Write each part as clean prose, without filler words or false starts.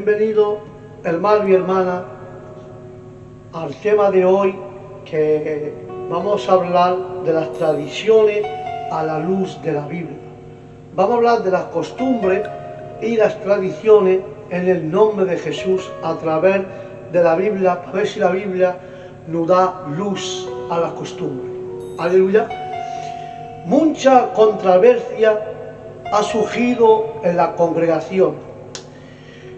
Bienvenido, hermano y hermana, al tema de hoy, que vamos a hablar de las tradiciones a la luz de la Biblia. Vamos a hablar de las costumbres y las tradiciones en el nombre de Jesús a través de la Biblia, para ver si la Biblia nos da luz a las costumbres. Aleluya. Mucha controversia ha surgido en la congregación.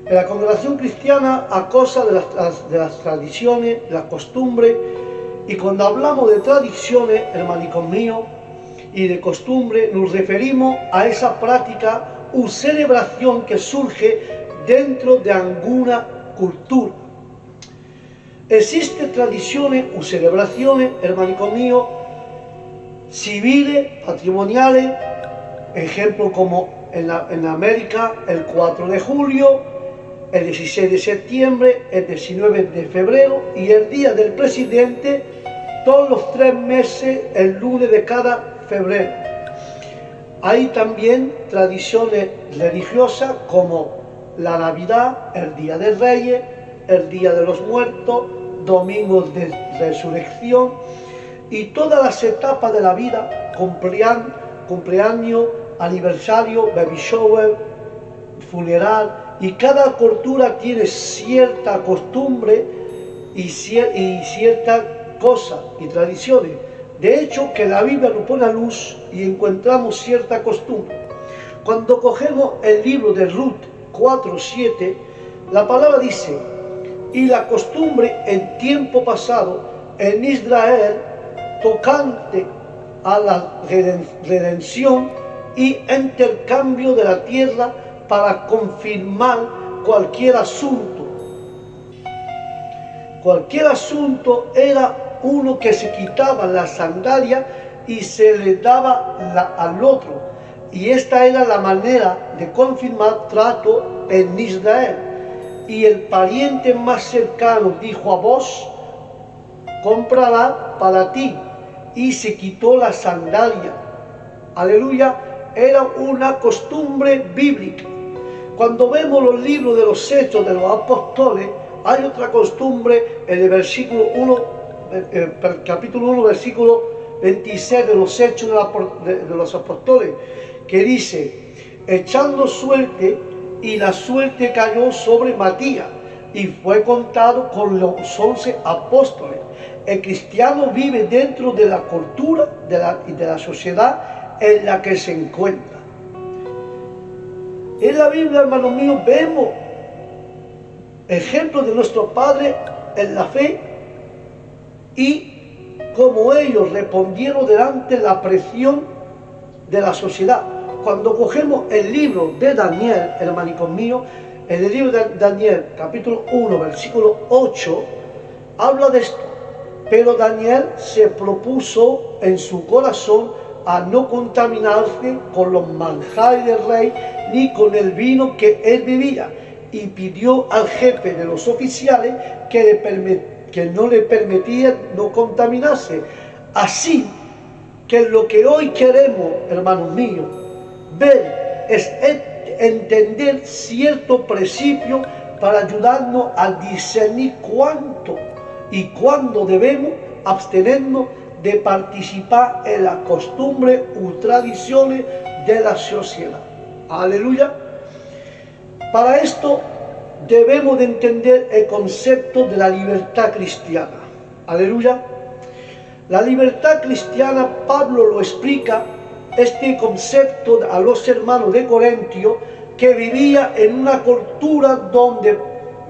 En la congregación cristiana a causa de las tradiciones, las costumbres, y cuando hablamos de tradiciones, hermanicos míos, y de costumbre, nos referimos a esa práctica o celebración que surge dentro de alguna cultura. Existen tradiciones o celebraciones, hermanicos míos, civiles, patrimoniales, ejemplo como en América el 4 de julio, el 16 de septiembre, el 19 de febrero y el Día del Presidente, todos los 3 meses, el lunes de cada febrero. Hay también tradiciones religiosas como la Navidad, el Día de Reyes, el Día de los Muertos, Domingos de Resurrección y todas las etapas de la vida, cumpleaños, aniversario, baby shower, funeral, y cada cultura tiene cierta costumbre y cierta cosa y tradiciones. De hecho, que la Biblia nos pone a luz y encontramos cierta costumbre. Cuando cogemos el libro de Ruth 4:7, la palabra dice: y la costumbre en tiempo pasado en Israel tocante a la redención y intercambio de la tierra para confirmar cualquier asunto. Cualquier asunto era uno que se quitaba la sandalia y se le daba al otro. Y esta era la manera de confirmar trato en Israel. Y el pariente más cercano dijo a vos: comprará para ti. Y se quitó la sandalia. Aleluya. Era una costumbre bíblica. Cuando vemos los libros de los Hechos de los Apóstoles, hay otra costumbre en el versículo 1, capítulo 1, versículo 26 de los Hechos de los Apóstoles, que dice: echando suerte, y la suerte cayó sobre Matías, y fue contado con los 11 apóstoles. El cristiano vive dentro de la cultura y de la sociedad en la que se encuentra. En la Biblia, hermanos míos, vemos ejemplos de nuestros padres en la fe y cómo ellos respondieron delante de la presión de la sociedad. Cuando cogemos el libro de Daniel, hermanicos míos, en el libro de Daniel, capítulo 1, versículo 8, habla de esto. Pero Daniel se propuso en su corazón a no contaminarse con los manjares del rey ni con el vino que él bebía, y pidió al jefe de los oficiales que no le permitía no contaminarse. Así que lo que hoy queremos, hermanos míos, ver es entender cierto principio para ayudarnos a discernir cuánto y cuándo debemos abstenernos de participar en las costumbres u tradiciones de la sociedad. Aleluya. Para esto debemos de entender el concepto de la libertad cristiana. Aleluya. La libertad cristiana, Pablo lo explica, este concepto a los hermanos de Corintio, que vivía en una cultura donde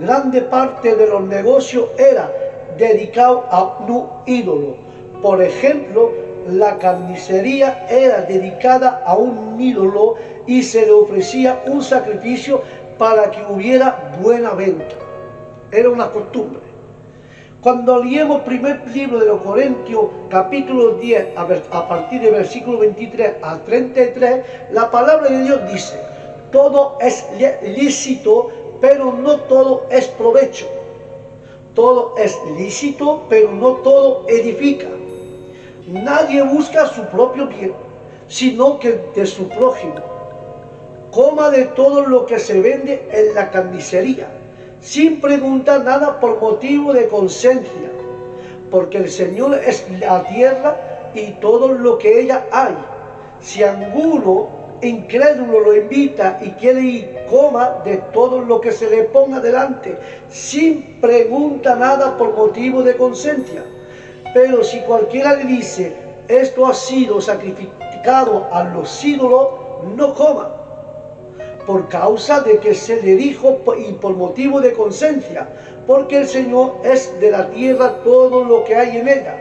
grande parte de los negocios era dedicado a un ídolo. Por ejemplo, la carnicería era dedicada a un ídolo y se le ofrecía un sacrificio para que hubiera buena venta. Era una costumbre. Cuando leemos el primer libro de los Corintios, capítulo 10, a partir del versículo 23 al 33, la palabra de Dios dice: todo es lícito, pero no todo es provecho. Todo es lícito, pero no todo edifica. Nadie busca su propio bien, sino que de su prójimo. Coma de todo lo que se vende en la carnicería, sin preguntar nada por motivo de conciencia, porque el Señor es la tierra y todo lo que ella hay. Si alguno incrédulo lo invita y quiere ir, coma de todo lo que se le ponga delante, sin preguntar nada por motivo de conciencia. Pero si cualquiera le dice, esto ha sido sacrificado a los ídolos, no coma, por causa de que se le dijo y por motivo de conciencia, porque el Señor es de la tierra todo lo que hay en ella.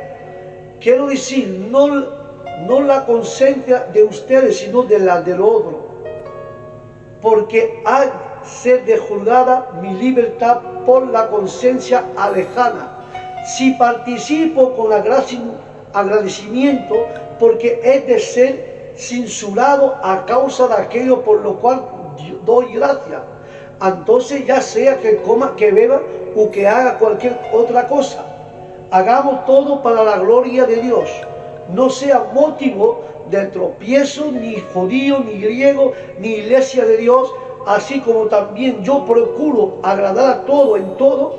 Quiero decir, no la conciencia de ustedes, sino de la del otro, porque ha de ser juzgada mi libertad por la conciencia alejana. Si participo con agradecimiento, porque he de ser censurado a causa de aquello por lo cual doy gracia, entonces ya sea que coma, que beba o que haga cualquier otra cosa, hagamos todo para la gloria de Dios. No sea motivo de tropiezo ni judío, ni griego, ni iglesia de Dios, así como también yo procuro agradar a todo en todo,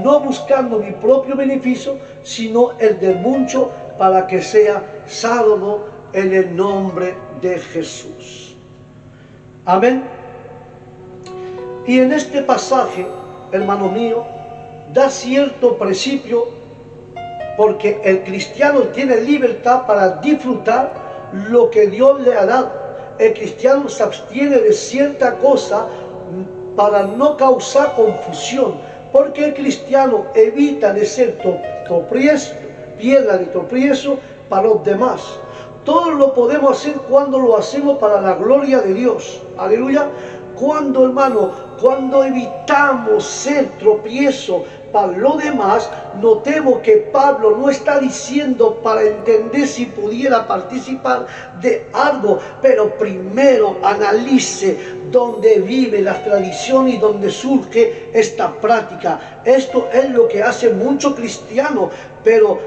no buscando mi propio beneficio, sino el de mucho, para que sea salvo en el nombre de Jesús. Amén. Y en este pasaje, hermano mío, da cierto principio, porque el cristiano tiene libertad para disfrutar lo que Dios le ha dado. El cristiano se abstiene de cierta cosa para no causar confusión, porque el cristiano evita de ser piedra de tropiezo para los demás. Todo lo podemos hacer cuando lo hacemos para la gloria de Dios. Aleluya. Cuando, hermano, cuando evitamos ser tropiezo para lo demás, notemos que Pablo no está diciendo para entender si pudiera participar de algo, pero primero analice dónde vive la tradición y dónde surge esta práctica. Esto es lo que hace muchos cristianos, pero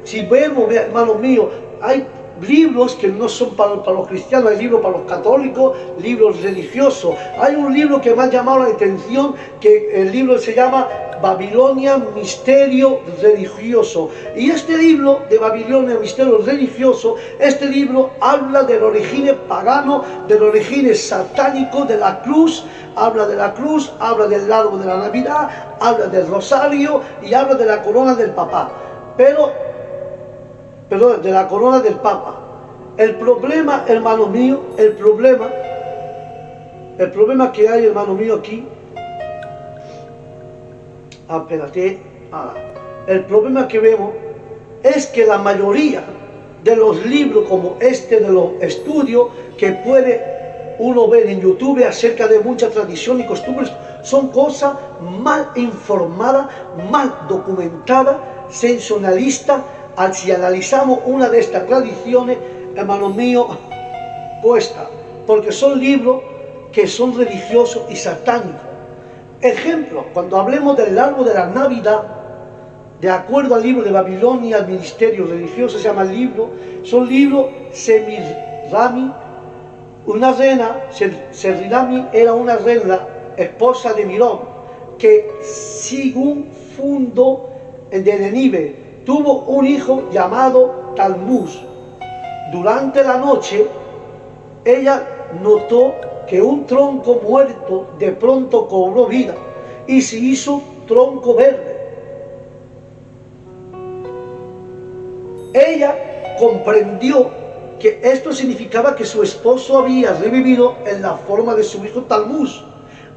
si vemos, hermanos míos, hay libros que no son para los cristianos, hay libros para los católicos, libros religiosos. Hay un libro que me ha llamado la atención, que el libro se llama Babilonia, Misterio Religioso. Y este libro de Babilonia, Misterio Religioso, este libro habla del origen pagano, del origen satánico de la cruz. Habla de la cruz, habla del árbol de la Navidad, habla del rosario y habla de la corona del Papa. Perdón, de la corona del Papa. El problema, hermano mío, el problema que hay, hermano mío, aquí, el problema que vemos es que la mayoría de los libros como este de los estudios que puede uno ver en YouTube acerca de mucha tradición y costumbres, son cosas mal informadas, mal documentadas, sensacionalistas. Si analizamos una de estas tradiciones, hermano mío, cuesta, porque son libros que son religiosos y satánicos. Ejemplo, cuando hablemos del árbol de la Navidad, de acuerdo al libro de Babilonia, el ministerio religioso se llama el libro, son libros Semirami. Una reina, Semirami era una reina, esposa de Mirón, que según fundó de Nenive, tuvo un hijo llamado Talmuz. Durante la noche, ella notó que un tronco muerto de pronto cobró vida y se hizo tronco verde. Ella comprendió que esto significaba que su esposo había revivido en la forma de su hijo Talmuz.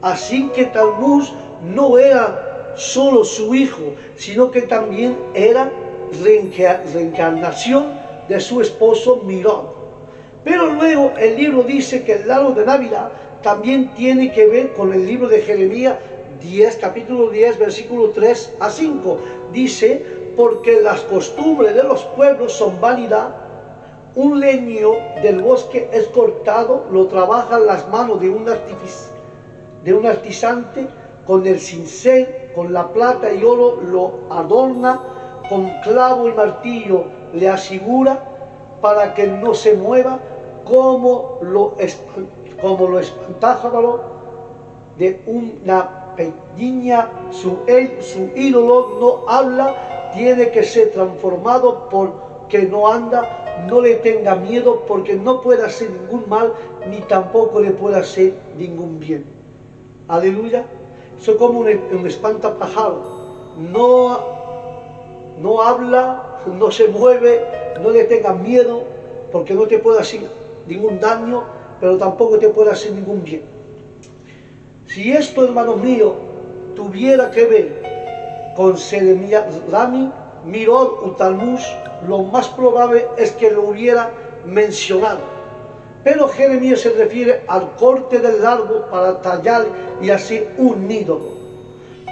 Así que Talmuz no era solo su hijo, sino que también era reencarnación de su esposo Mirón. Pero luego el libro dice que el árbol de Navidad también tiene que ver con el libro de Jeremías 10, capítulo 10, versículo 3 a 5. Dice, porque las costumbres de los pueblos son vanidad, un leño del bosque es cortado, lo trabajan las manos de un artisante, con el cincel, con la plata y oro lo adorna, con clavo y martillo le asegura para que no se mueva, como lo espantájaro de una peña, su ídolo no habla, tiene que ser transformado porque no anda, no le tenga miedo porque no puede hacer ningún mal, ni tampoco le puede hacer ningún bien. Aleluya. Eso es como un espantapájaro. No habla, no se mueve, no le tengas miedo, porque no te puede hacer ningún daño, pero tampoco te puede hacer ningún bien. Si esto, hermanos míos, tuviera que ver con Rami, Mirod u Talmud, lo más probable es que lo hubiera mencionado. Pero Jeremías se refiere al corte del árbol para tallar y hacer un ídolo.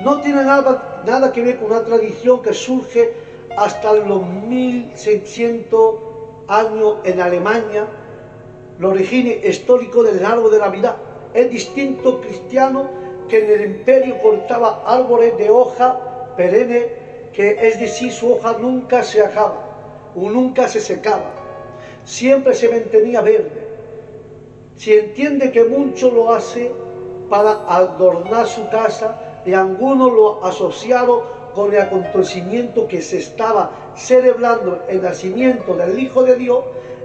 No tiene nada que ver con una tradición que surge hasta los 1600 años en Alemania, el origen histórico del árbol de Navidad. Es distinto cristiano que en el imperio cortaba árboles de hoja perenne, que es decir, su hoja nunca se acaba o nunca se secaba, siempre se mantenía verde. Se entiende que muchos lo hacen para adornar su casa, y algunos lo asociaron con el acontecimiento que se estaba celebrando el nacimiento del Hijo de Dios,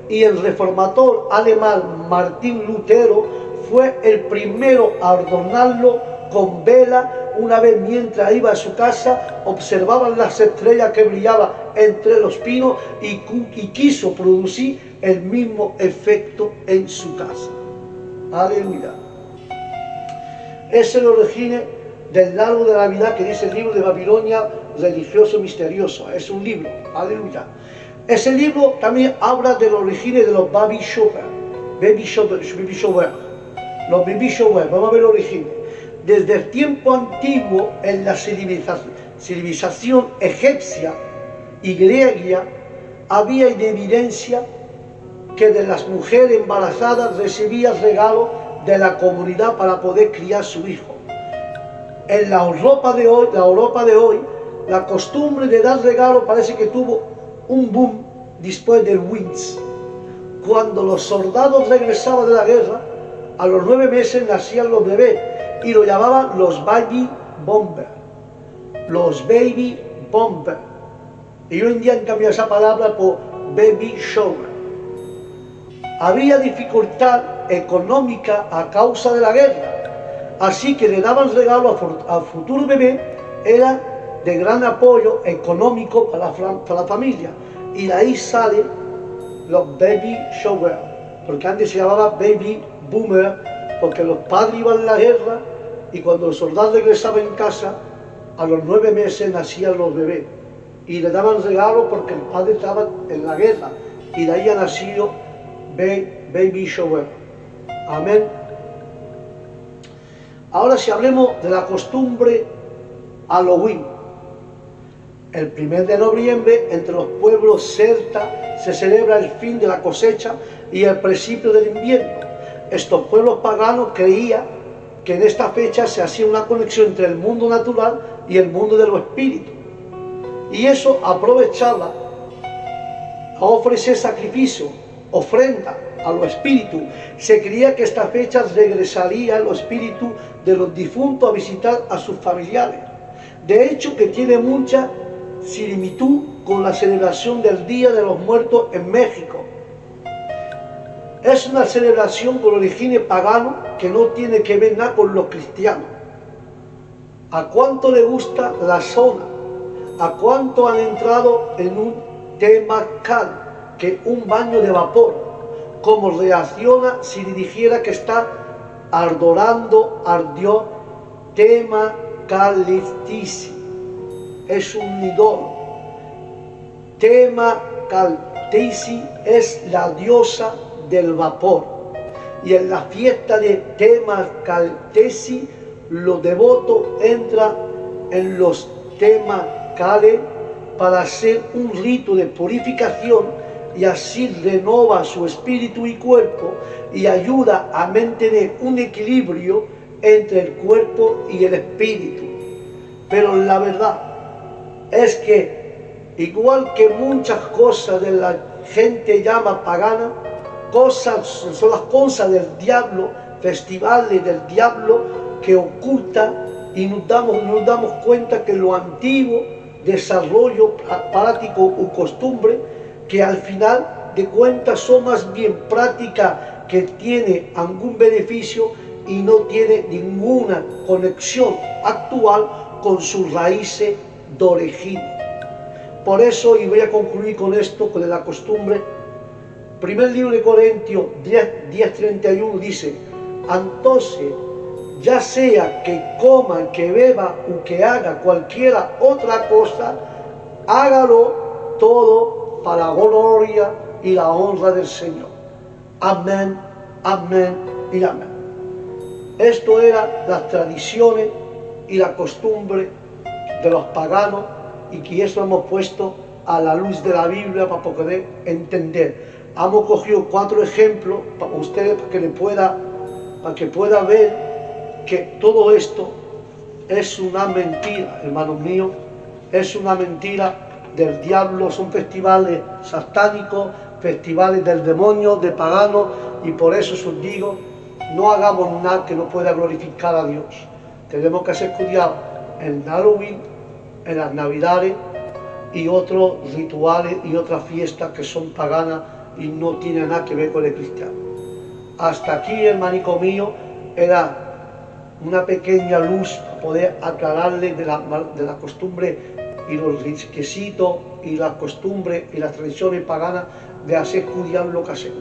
y el reformador alemán Martín Lutero fue el primero a adornarlo con vela. Una vez mientras iba a su casa observaban las estrellas que brillaban entre los pinos y quiso producir el mismo efecto en su casa. Aleluya. Es el origen del árbol de Navidad que dice el libro de Babilonia religioso misterioso. Es un libro. Aleluya. Ese libro también habla del origen de los Baby Shower. Los Baby Shower. Vamos a ver el origen. Desde el tiempo antiguo, en la civilización egipcia y griega, había evidencia que de las mujeres embarazadas recibían regalos de la comunidad para poder criar su hijo. En la Europa de hoy, la costumbre de dar regalos parece que tuvo un boom después del Winds. Cuando los soldados regresaban de la guerra, a los 9 meses nacían los bebés y lo llamaban los baby bomber. Los baby bomber. Y hoy en día han cambiado esa palabra por baby shower. Había dificultad económica a causa de la guerra, así que le daban regalo al futuro bebé. Era de gran apoyo económico para la familia, y de ahí sale los baby shower, porque antes se llamaba baby boomer, porque los padres iban a la guerra y cuando los soldados regresaban en casa, a los 9 meses nacían los bebés y le daban regalo porque el padre estaba en la guerra, y de ahí ha nacido baby shower. Amén. Ahora, si hablemos de la costumbre Halloween, el 1 de noviembre entre los pueblos celtas se celebra el fin de la cosecha y el principio del invierno. Estos pueblos paganos creían que en esta fecha se hacía una conexión entre el mundo natural y el mundo de los espíritus, y eso aprovechaba a ofrecer sacrificio, ofrenda a los espíritus. Se creía que esta fecha regresarían los espíritus de los difuntos a visitar a sus familiares. De hecho, que tiene mucha similitud con la celebración del Día de los Muertos en México. Es una celebración con origen pagano que no tiene que ver nada con los cristianos. ¿A cuánto le gusta la zona? ¿A cuánto han entrado en un temazcal, que es un baño de vapor? ¿Cómo reacciona si le dijera que está adorando al dios Temacalistisi? Es un ídolo. Temacalistisi es la diosa del vapor, y en la fiesta de Temacalistisi los devotos entran en los temacales para hacer un rito de purificación, y así renova su espíritu y cuerpo y ayuda a mantener un equilibrio entre el cuerpo y el espíritu. Pero la verdad es que, igual que muchas cosas de la gente llama pagana, son las cosas del diablo, festivales del diablo que ocultan y nos damos cuenta que lo antiguo, desarrollo práctico o costumbre, que al final de cuentas son más bien prácticas que tiene algún beneficio y no tiene ninguna conexión actual con sus raíces de origen. Por eso, y voy a concluir con esto, con la costumbre, primer libro de Corintios 10:31 dice: entonces, ya sea que coma, que beba o que haga cualquiera otra cosa, hágalo todo para la gloria y la honra del Señor. Amén, amén y amén. Esto eran las tradiciones y la costumbre de los paganos, y que eso hemos puesto a la luz de la Biblia para poder entender. Hemos cogido 4 ejemplos para ustedes, para que pueda ver que todo esto es una mentira, hermanos míos, es una mentira del diablo. Son festivales satánicos, festivales del demonio, de paganos, y por eso os digo, no hagamos nada que no pueda glorificar a Dios. Tenemos que hacer cuidado en Halloween, en las Navidades y otros rituales y otras fiestas que son paganas y no tienen nada que ver con el cristiano. Hasta aquí, hermanico mío, era una pequeña luz para poder aclararle de la costumbre y los requisitos y las costumbres y las tradiciones paganas de hacer judíos lo que hacemos.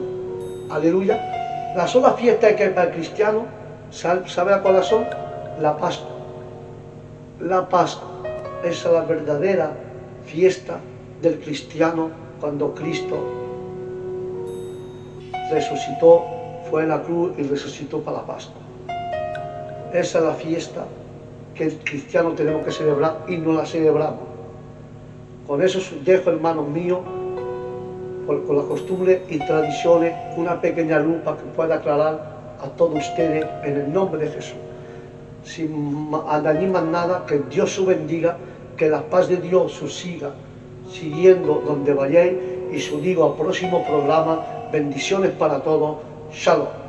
Aleluya. Las solas fiestas que hay para el cristiano, ¿sabe a cuáles son? La Pascua. La Pascua es la verdadera fiesta del cristiano, cuando Cristo resucitó, fue en la cruz y resucitó para la Pascua. Esa es la fiesta que el cristiano tenemos que celebrar y no la celebramos. Con eso os dejo, hermanos míos, con las costumbres y tradiciones, una pequeña luz para que pueda aclarar a todos ustedes en el nombre de Jesús. Sin añadir más nada, que Dios os bendiga, que la paz de Dios os siga siguiendo donde vayáis, y os digo al próximo programa, bendiciones para todos. Shalom.